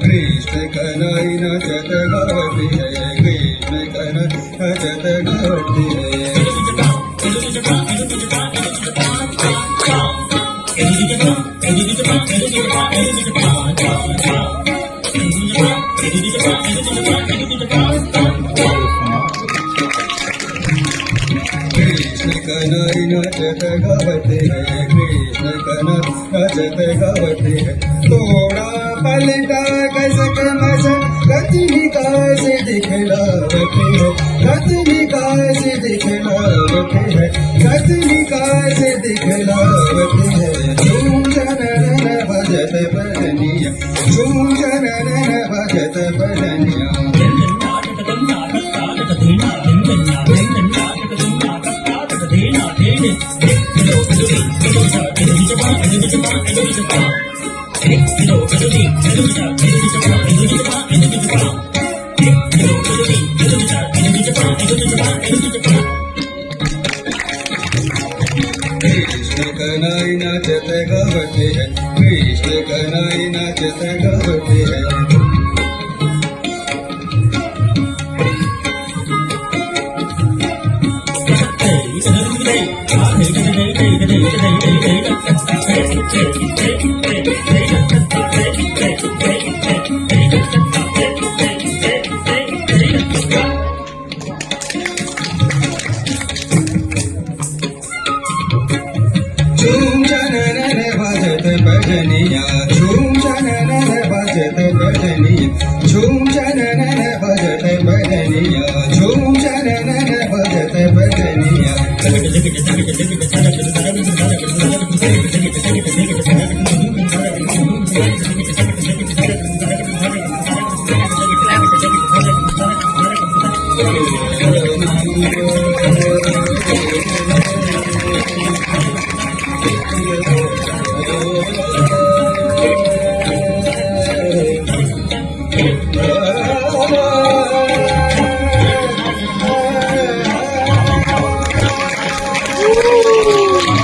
कृष्ण कन्हैया नाचत गावती है, कृष्ण कन्हैया नाचत गावती है। कृष्ण कन्हैया नाचत गावती है, कृष्ण कन्हैया नाचत गावती है। थोड़ा पलटा कसक मसक रजनी कैसे दिखलावती है, रजनी कैसे दिखलावती है, रजनी कैसे दिखलावती है। झूम जनन भजत बदनिया, झूम जनन भजत बदनिया। कृष्ण कन्हैया नाचत गावती है, कृष्ण कन्हैया नाचत गावती है। झूम जनन भजत बजनिया, झूम जनन भजत बजनिया, झूम जनन भजत बजनिया, झूम जनन भजत बजनिया।